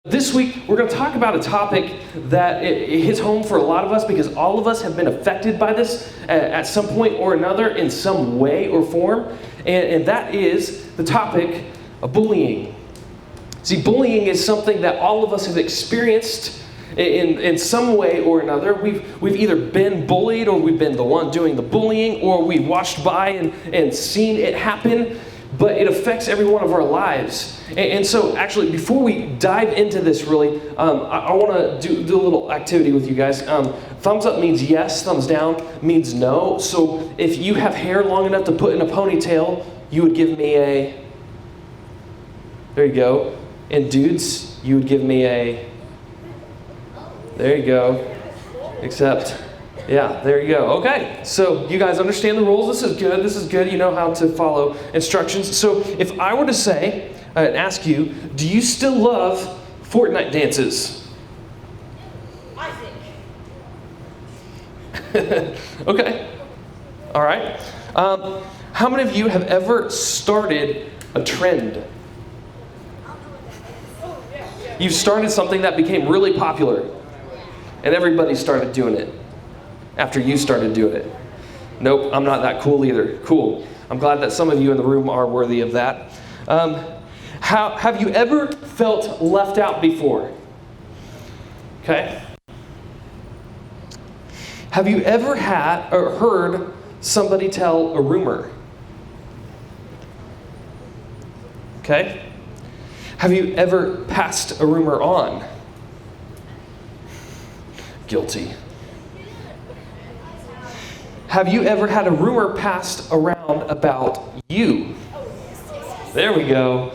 This week, we're going to talk about a topic that it hits home for a lot of us because all of us have been affected by this at some point or another in some way or form, and that is the topic of bullying. See, bullying is something that all of us have experienced in some way or another. We've either been bullied, or we've been the one doing the bullying, or we've watched by and seen it happen. But it affects every one of our lives. And so actually, before we dive into this really, I want to do a little activity with you guys. Thumbs up means yes, thumbs down means no. So if you have hair long enough to put in a ponytail, you would give me a, there you go. And dudes, you would give me a, there you go. Except, yeah, there you go. Okay, so you guys understand the rules. This is good. You know how to follow instructions. So if I were to say, and ask you, do you still love Fortnite dances? I think. Okay, all right. How many of you have ever started a trend? You've started something that became really popular, and everybody started doing it after you started doing it. Nope, I'm not that cool either. Cool. I'm glad that some of you in the room are worthy of that. Have you ever felt left out before? Okay. Have you ever had or heard somebody tell a rumor? Okay. Have you ever passed a rumor on? Guilty. Have you ever had a rumor passed around about you? There we go.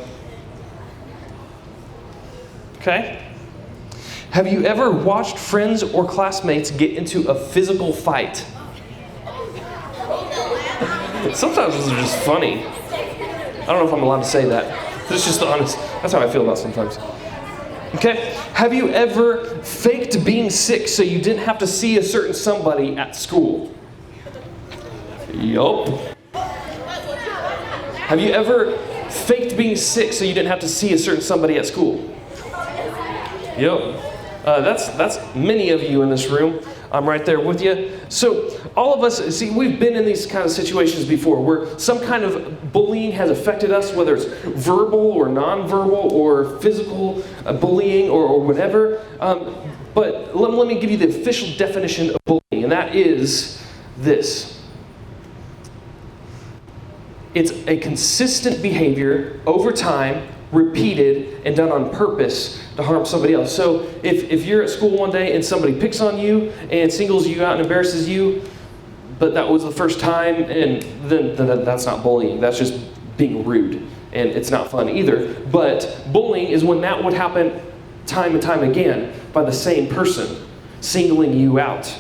Okay. Have you ever watched friends or classmates get into a physical fight? Sometimes those are just funny. I don't know if I'm allowed to say that. This is just the honest. That's how I feel about sometimes. Okay. Have you ever faked being sick so you didn't have to see a certain somebody at school? Yup. Have you ever faked being sick so you didn't have to see a certain somebody at school? Yup. That's many of you in this room. I'm right there with you. So all of us, see, we've been in these kind of situations before where some kind of bullying has affected us, whether it's verbal or nonverbal or physical bullying or whatever. But let me give you the official definition of bullying, and that is this. It's a consistent behavior over time, repeated, and done on purpose to harm somebody else. So if you're at school one day and somebody picks on you and singles you out and embarrasses you, but that was the first time, and then that's not bullying. That's just being rude, and it's not fun either. But bullying is when that would happen time and time again by the same person, singling you out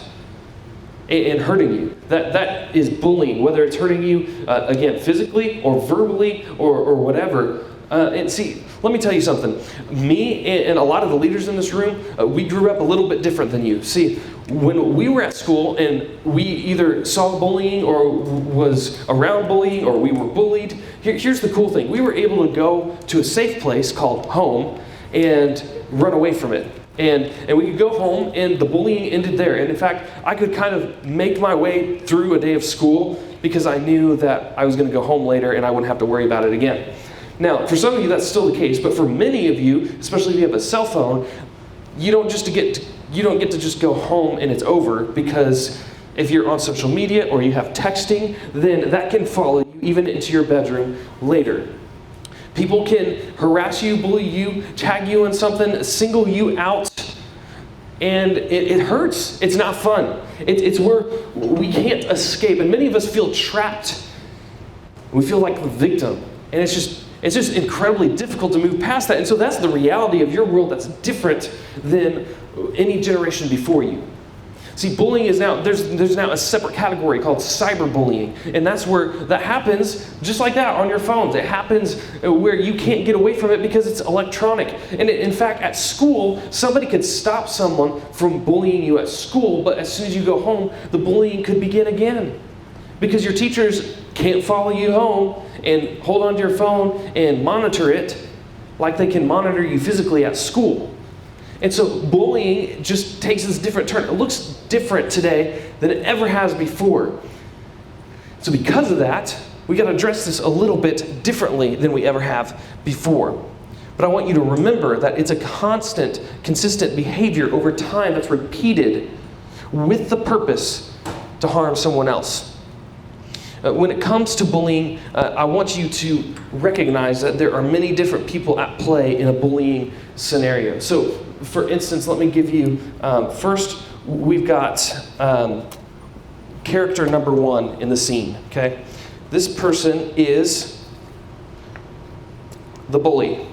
and hurting you. That is bullying, whether it's hurting you, again, physically or verbally or whatever. And see, let me tell you something. Me and a lot of the leaders in this room, we grew up a little bit different than you. See, when we were at school and we either saw bullying or was around bullying or we were bullied, here's the cool thing. We were able to go to a safe place called home and run away from it. And we could go home and the bullying ended there. And in fact, I could kind of make my way through a day of school because I knew that I was going to go home later and I wouldn't have to worry about it again. Now, for some of you, that's still the case, but for many of you, especially if you have a cell phone, you don't get to just go home and it's over, because if you're on social media or you have texting, then that can follow you even into your bedroom later. People can harass you, bully you, tag you in something, single you out, and it hurts. It's not fun. It's where we can't escape, and many of us feel trapped. We feel like the victim, and it's just incredibly difficult to move past that. And so that's the reality of your world that's different than any generation before you. See, bullying is now, there's now a separate category called cyberbullying. And that's where that happens just like that on your phones. It happens where you can't get away from it because it's electronic. And in fact, at school, somebody could stop someone from bullying you at school, but as soon as you go home, the bullying could begin again. Because your teachers can't follow you home and hold onto your phone and monitor it like they can monitor you physically at school. And so bullying just takes this different turn. It looks different today than it ever has before. So because of that, we got to address this a little bit differently than we ever have before. But I want you to remember that it's a constant, consistent behavior over time that's repeated with the purpose to harm someone else. When it comes to bullying, I want you to recognize that there are many different people at play in a bullying scenario. So, for instance, let me give you, first, we've got character number one in the scene, okay? This person is the bully.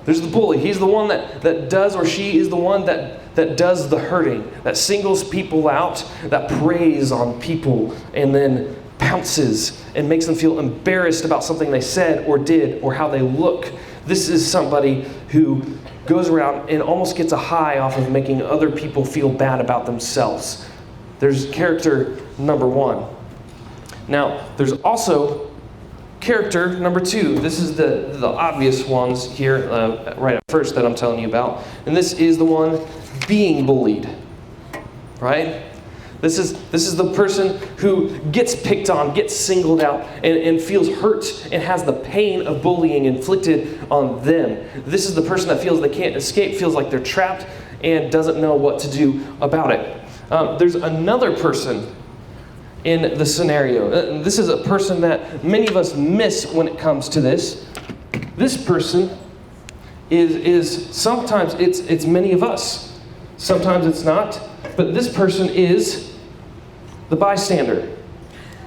There's the bully. He's the one that does, or she is the one that does the hurting, that singles people out, that preys on people, and then pounces and makes them feel embarrassed about something they said or did or how they look. This is somebody who goes around and almost gets a high off of making other people feel bad about themselves. There's character number one. Now, there's also character number two. This is the obvious ones here right at first that I'm telling you about. And this is the one being bullied, right? This is the person who gets picked on, gets singled out, and feels hurt and has the pain of bullying inflicted on them. This is the person that feels they can't escape, feels like they're trapped, and doesn't know what to do about it. There's another person in the scenario. This is a person that many of us miss when it comes to this. This person is sometimes it's many of us. Sometimes it's not. But this person is the bystander.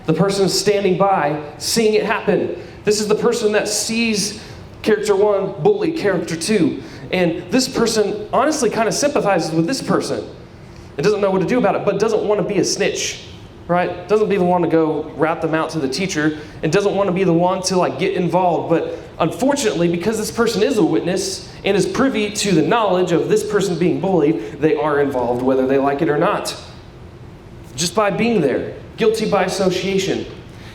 The person standing by, seeing it happen. This is the person that sees character one bully character two. And this person honestly kind of sympathizes with this person. It doesn't know what to do about it, but doesn't want to be a snitch. Right? Doesn't be the one to go rat them out to the teacher, and doesn't want to be the one to get involved. But unfortunately, because this person is a witness and is privy to the knowledge of this person being bullied, they are involved whether they like it or not. Just by being there. Guilty by association.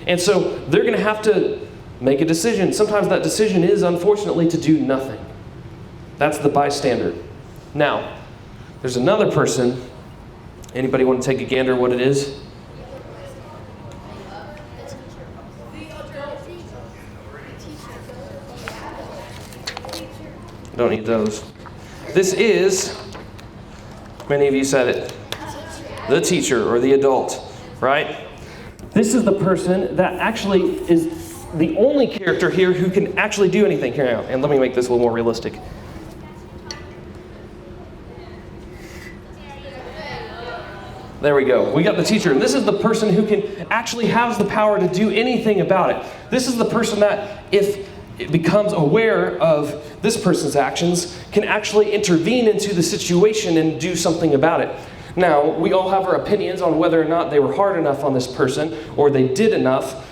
And so they're going to have to make a decision. Sometimes that decision is, unfortunately, to do nothing. That's the bystander. Now, there's another person. Anybody want to take a gander at what it is? Don't need those. This is, many of you said it, the teacher or the adult, right? This is the person that actually is the only character here who can actually do anything. Here now, and let me make this a little more realistic. There we go. We got the teacher. And this is the person who can actually has the power to do anything about it. This is the person that, if it becomes aware of this person's actions, can actually intervene into the situation and do something about it. Now, we all have our opinions on whether or not they were hard enough on this person, or they did enough,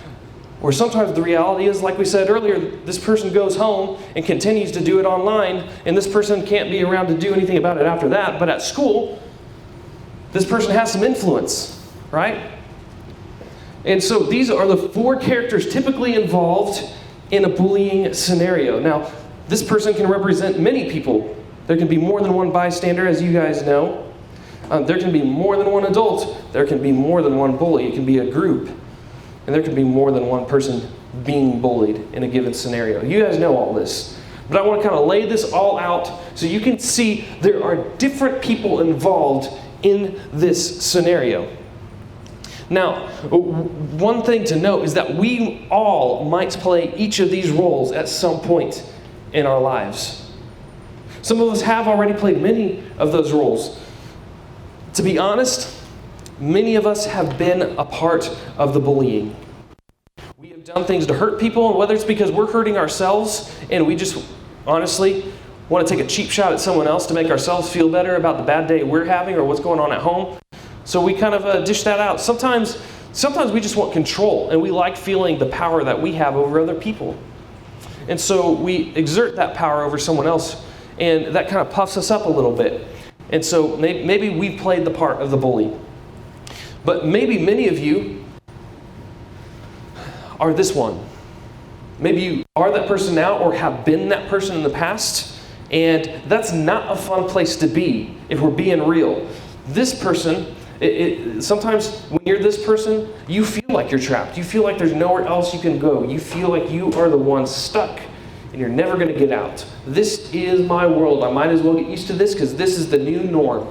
or sometimes the reality is, like we said earlier, this person goes home and continues to do it online, and this person can't be around to do anything about it after that, but at school, this person has some influence, right? And so these are the four characters typically involved in a bullying scenario. Now, this person can represent many people. There can be more than one bystander, as you guys know. There can be more than one adult. There can be more than one bully. It can be a group. And there can be more than one person being bullied in a given scenario. You guys know all this. But I want to kind of lay this all out so you can see there are different people involved in this scenario. Now, one thing to note is that we all might play each of these roles at some point in our lives. Some of us have already played many of those roles. To be honest, many of us have been a part of the bullying. We have done things to hurt people, and whether it's because we're hurting ourselves and we just honestly want to take a cheap shot at someone else to make ourselves feel better about the bad day we're having or what's going on at home. So we kind of dish that out. Sometimes we just want control, and we like feeling the power that we have over other people. And so we exert that power over someone else, and that kind of puffs us up a little bit. And so maybe we've played the part of the bully. But maybe many of you are this one. Maybe you are that person now or have been that person in the past, And that's not a fun place to be if we're being real. This person, sometimes when you're this person, you feel like you're trapped. You feel like there's nowhere else you can go. You feel like you are the one stuck and you're never going to get out. This is my world. I might as well get used to this because this is the new norm.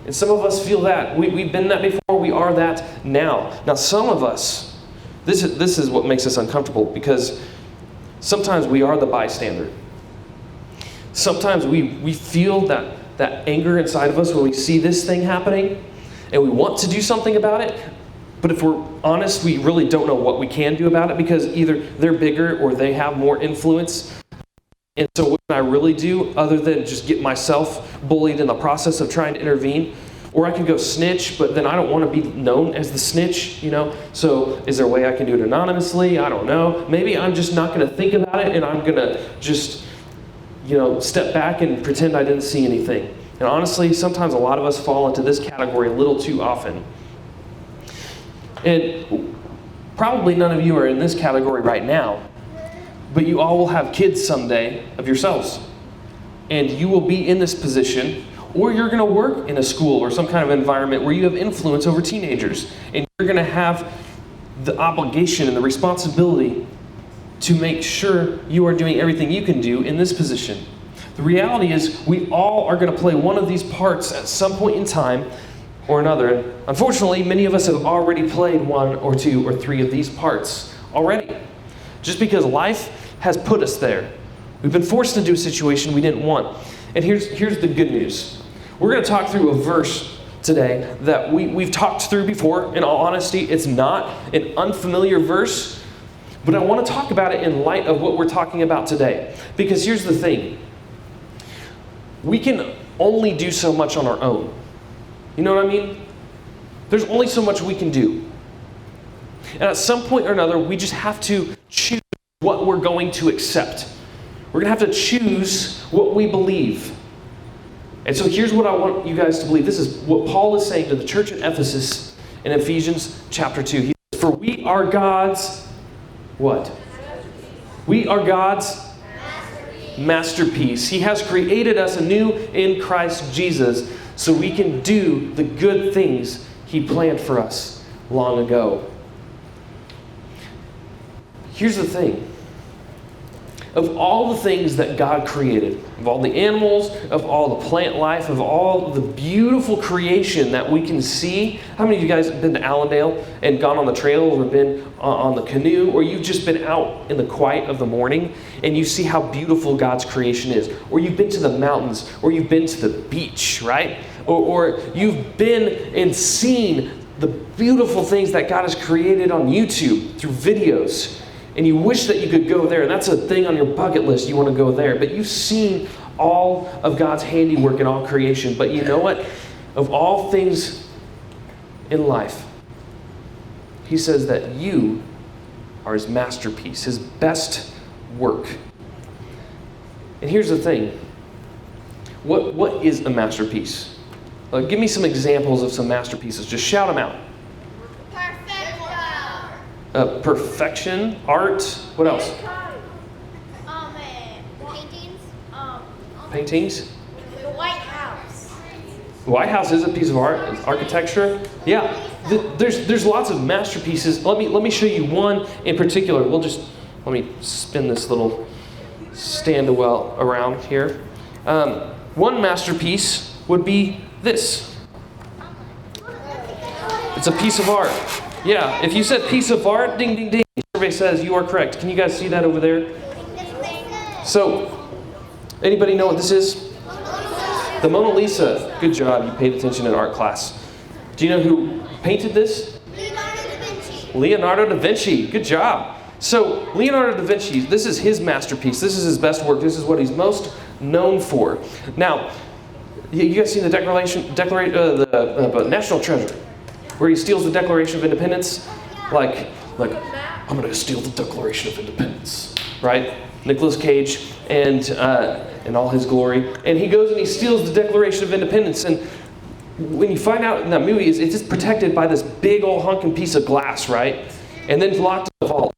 And some of us feel that. We've been that before. We are that now. Now, some of us, this is what makes us uncomfortable because sometimes we are the bystander. Sometimes we feel that anger inside of us when we see this thing happening and we want to do something about it. But if we're honest, we really don't know what we can do about it because either they're bigger or they have more influence. And so what can I really do other than just get myself bullied in the process of trying to intervene? Or I can go snitch, but then I don't want to be known as the snitch, So is there a way I can do it anonymously? I don't know. Maybe I'm just not going to think about it and I'm going to just, step back and pretend I didn't see anything. And honestly, sometimes a lot of us fall into this category a little too often. And probably none of you are in this category right now. But you all will have kids someday of yourselves. And you will be in this position, or you're going to work in a school or some kind of environment where you have influence over teenagers. And you're going to have the obligation and the responsibility to make sure you are doing everything you can do in this position. The reality is we all are going to play one of these parts at some point in time or another. And unfortunately, many of us have already played one or two or three of these parts already. Just because life has put us there. We've been forced into a situation we didn't want. And here's the good news. We're going to talk through a verse today that we've talked through before. In all honesty, it's not an unfamiliar verse, but I want to talk about it in light of what we're talking about today. Because here's the thing. We can only do so much on our own. You know what I mean? There's only so much we can do. And at some point or another, we just have to choose what we're going to accept. We're going to have to choose what we believe. And so here's what I want you guys to believe. This is what Paul is saying to the church at Ephesus in Ephesians chapter 2. He says, "For we are God's," what? We are God's masterpiece. He has created us anew in Christ Jesus so we can do the good things He planned for us long ago. Here's the thing. Of all the things that God created, of all the animals, of all the plant life, of all the beautiful creation that we can see, how many of you guys have been to Allendale and gone on the trail or been on the canoe, or you've just been out in the quiet of the morning and you see how beautiful God's creation is, or you've been to the mountains, or you've been to the beach, right? Or you've been and seen the beautiful things that God has created on YouTube through videos. And you wish that you could go there. And that's a thing on your bucket list. You want to go there. But you've seen all of God's handiwork in all creation. But you know what? Of all things in life, He says that you are His masterpiece, His best work. And here's the thing. What is a masterpiece? Give me some examples of some masterpieces. Just shout them out. Perfection, art, what else? Paintings. Paintings? The White House. The White House is a piece of art. Architecture. Yeah, there's lots of masterpieces. Let me show you one in particular. Let me spin this little stand around here. One masterpiece would be this. It's a piece of art. Yeah, if you said piece of art, ding, ding, ding. The survey says you are correct. Can you guys see that over there? So, anybody know what this is? The Mona Lisa. Good job, you paid attention in art class. Do you know who painted this? Leonardo da Vinci. Leonardo da Vinci. Good job. So, Leonardo da Vinci, this is his masterpiece. This is his best work. This is what he's most known for. Now, you guys seen the National Treasure? Where he steals the Declaration of Independence, like I'm gonna steal the Declaration of Independence, right? Nicolas Cage and all his glory, and he goes and he steals the Declaration of Independence. And when you find out in that movie, it's just protected by this big old hunking piece of glass, right? And then locked in the vault,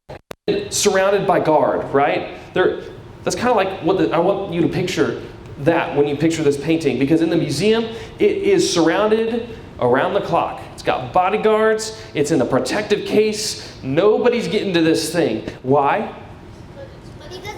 and surrounded by guard, right? That's kind of like I want you to picture that when you picture this painting, because in the museum, it is surrounded around the clock. It's got bodyguards. It's in a protective case. Nobody's getting to this thing. Why?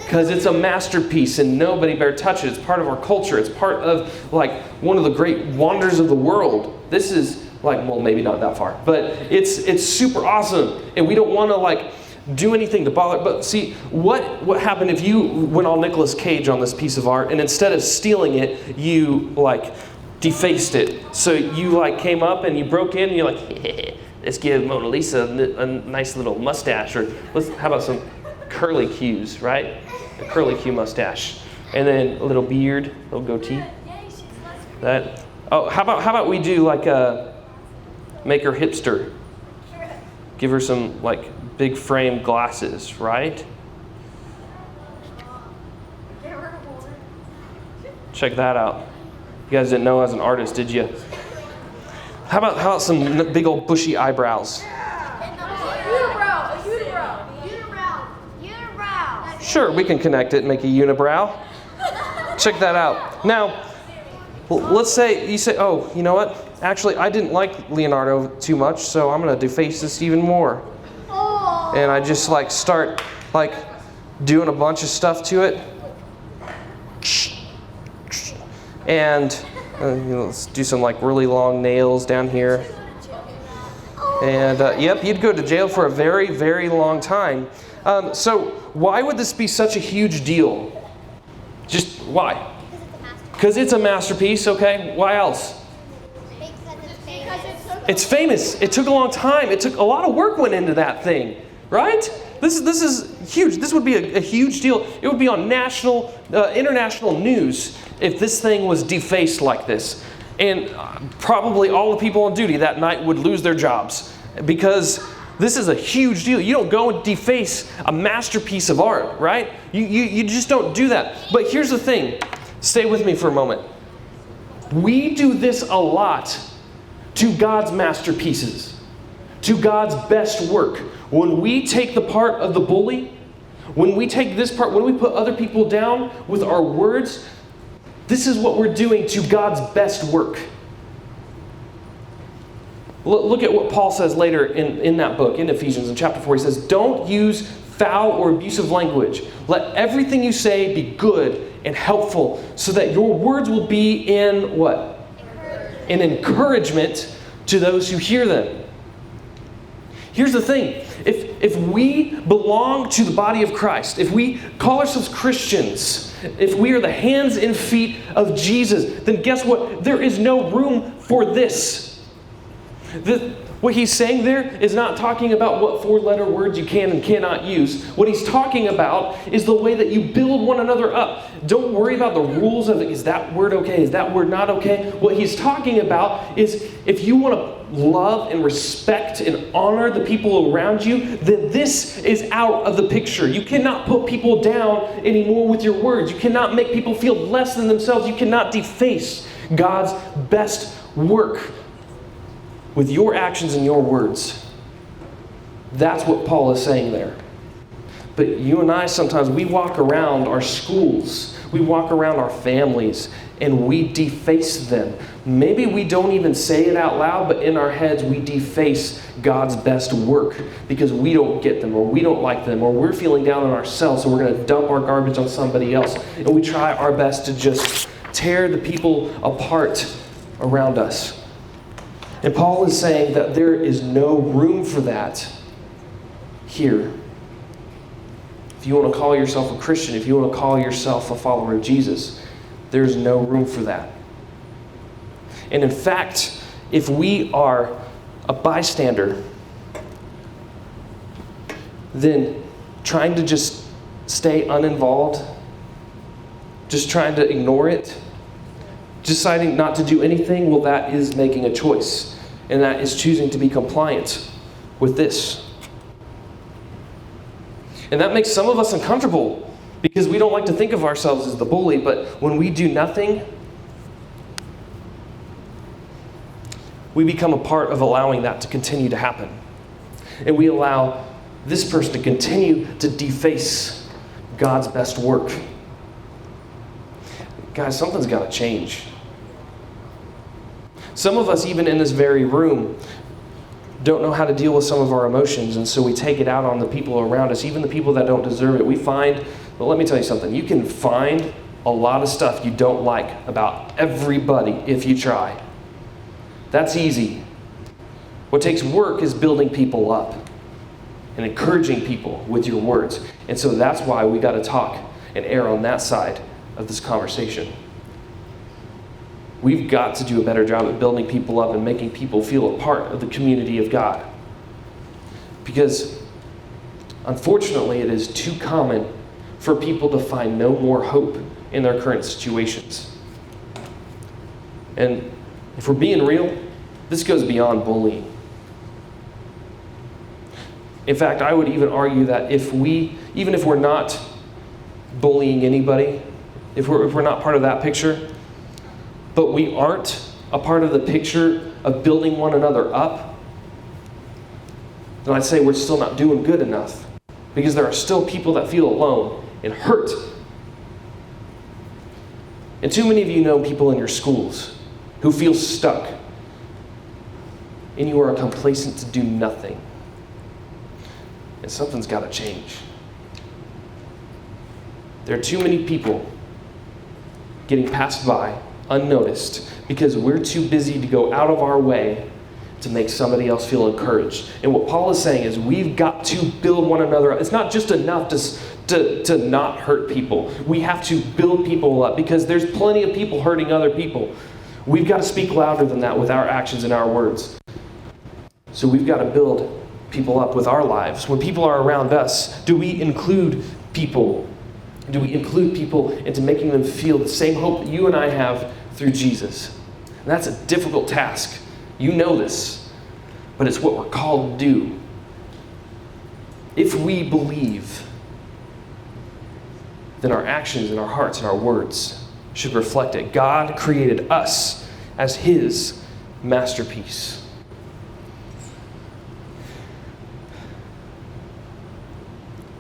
Because it's a masterpiece and nobody better touch it. It's part of our culture. It's part of like one of the great wonders of the world. This is like, well, maybe not that far, but it's super awesome. And we don't want to like do anything to bother. But see, what happened if you went all Nicolas Cage on this piece of art and instead of stealing it, you like defaced it? So you like came up and you broke in and you're like, let's give Mona Lisa a nice little mustache, or how about some curly cues, right? A curly cue mustache, and then a little beard, a little goatee. That. Oh, how about we do like make her hipster? Give her some like big frame glasses, right? Check that out. You guys didn't know I was an artist, did you? How about some big old bushy eyebrows? Sure, we can connect it and make a unibrow. Check that out. Now, let's say you say, oh, you know what? Actually, I didn't like Leonardo too much, so I'm going to deface this even more. And I just like start like doing a bunch of stuff to it. And let's do some like really long nails down here. And yep, you'd go to jail for a very, very long time. So why would this be such a huge deal? Just why? Because it's a masterpiece, okay? Why else? It's famous. It took a long time. It took a lot of work went into that thing, right? This is huge. This would be a huge deal. It would be on national, international news if this thing was defaced like this. And probably all the people on duty that night would lose their jobs because this is a huge deal. You don't go and deface a masterpiece of art, right? You just don't do that. But here's the thing. Stay with me for a moment. We do this a lot to God's masterpieces, to God's best work. When we take the part of the bully, when we take this part, when we put other people down with our words, this is what we're doing to God's best work. Look at what Paul says later in that book, in Ephesians, in chapter 4. He says, don't use foul or abusive language. Let everything you say be good and helpful, so that your words will be in what? An encouragement to those who hear them. Here's the thing. If we belong to the body of Christ, if we call ourselves Christians, if we are the hands and feet of Jesus, then guess what? There is no room for this. What he's saying there is not talking about what four-letter words you can and cannot use. What he's talking about is the way that you build one another up. Don't worry about the rules of, is that word okay? Is that word not okay? What he's talking about is if you want to love and respect and honor the people around you, then this is out of the picture. You cannot put people down anymore with your words. You cannot make people feel less than themselves. You cannot deface God's best work with your actions and your words. That's what Paul is saying there. But you and I, sometimes we walk around our schools, we walk around our families, and we deface them. Maybe we don't even say it out loud, but in our heads we deface God's best work because we don't get them, or we don't like them, or we're feeling down on ourselves, so we're going to dump our garbage on somebody else. And we try our best to just tear the people apart around us. And Paul is saying that there is no room for that here. If you want to call yourself a Christian, if you want to call yourself a follower of Jesus, there's no room for that. And in fact, if we are a bystander, then trying to just stay uninvolved, just trying to ignore it, deciding not to do anything, well, that is making a choice. And that is choosing to be compliant with this. And that makes some of us uncomfortable because we don't like to think of ourselves as the bully, but when we do nothing, we become a part of allowing that to continue to happen. And we allow this person to continue to deface God's best work. Guys, something's got to change. Some of us, even in this very room, don't know how to deal with some of our emotions, and so we take it out on the people around us, even the people that don't deserve it. But let me tell you something. You can find a lot of stuff you don't like about everybody if you try. That's easy. What takes work is building people up and encouraging people with your words. And so that's why we got to talk and err on that side of this conversation. We've got to do a better job at building people up and making people feel a part of the community of God. Because, unfortunately, it is too common for people to find no more hope in their current situations. And if we're being real, this goes beyond bullying. In fact, I would even argue that even if we're not bullying anybody, if we're not part of that picture, but we aren't a part of the picture of building one another up, then I'd say we're still not doing good enough, because there are still people that feel alone and hurt. And too many of you know people in your schools who feel stuck, and you are complacent to do nothing. And something's got to change. There are too many people getting passed by unnoticed because we're too busy to go out of our way to make somebody else feel encouraged. And what Paul is saying is we've got to build one another up. It's not just enough to not hurt people. We have to build people up because there's plenty of people hurting other people. We've got to speak louder than that with our actions and our words. So we've got to build people up with our lives. When people are around us, do we include people? Do we include people into making them feel the same hope that you and I have through Jesus? And that's a difficult task. You know this, but it's what we're called to do. If we believe, then our actions and our hearts and our words should reflect it. God created us as His masterpiece.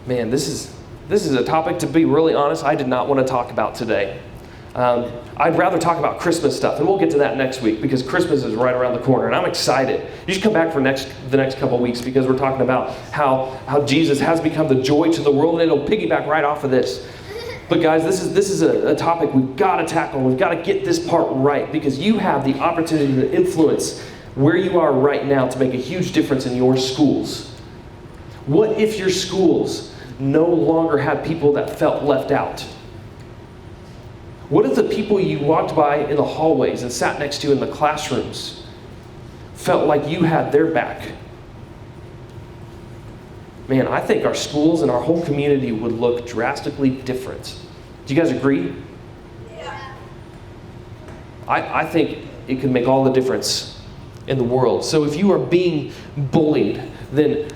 Man, this is a topic, to be really honest, I did not want to talk about today. I'd rather talk about Christmas stuff, and we'll get to that next week because Christmas is right around the corner, and I'm excited. You should come back for the next couple of weeks because we're talking about how Jesus has become the joy to the world, and it'll piggyback right off of this. But guys, this is a topic we've got to tackle. We've got to get this part right because you have the opportunity to influence where you are right now to make a huge difference in your schools. What if your schools no longer had people that felt left out? What if the people you walked by in the hallways and sat next to in the classrooms felt like you had their back? Man, I think our schools and our whole community would look drastically different. Do you guys agree? Yeah. I think it could make all the difference in the world. So if you are being bullied, then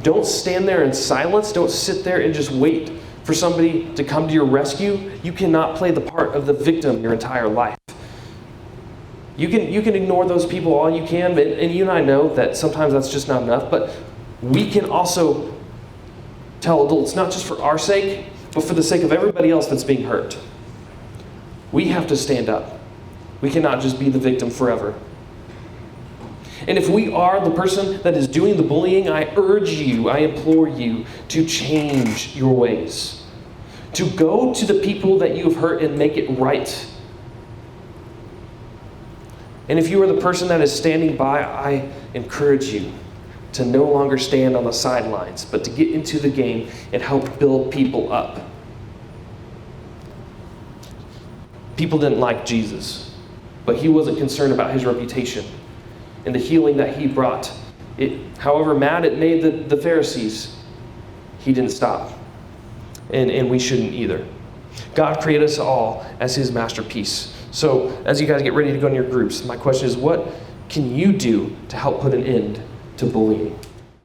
don't stand there in silence. Don't sit there and just wait for somebody to come to your rescue. You cannot play the part of the victim your entire life. You can ignore those people all you can, and you and I know that sometimes that's just not enough, but we can also tell adults, not just for our sake, but for the sake of everybody else that's being hurt. We have to stand up. We cannot just be the victim forever. And if we are the person that is doing the bullying, I urge you, I implore you to change your ways. To go to the people that you have hurt and make it right. And if you are the person that is standing by, I encourage you to no longer stand on the sidelines, but to get into the game and help build people up. People didn't like Jesus, but He wasn't concerned about His reputation. And the healing that He brought, however mad it made the Pharisees, He didn't stop. And we shouldn't either. God created us all as His masterpiece. So as you guys get ready to go in your groups, my question is, what can you do to help put an end to bullying?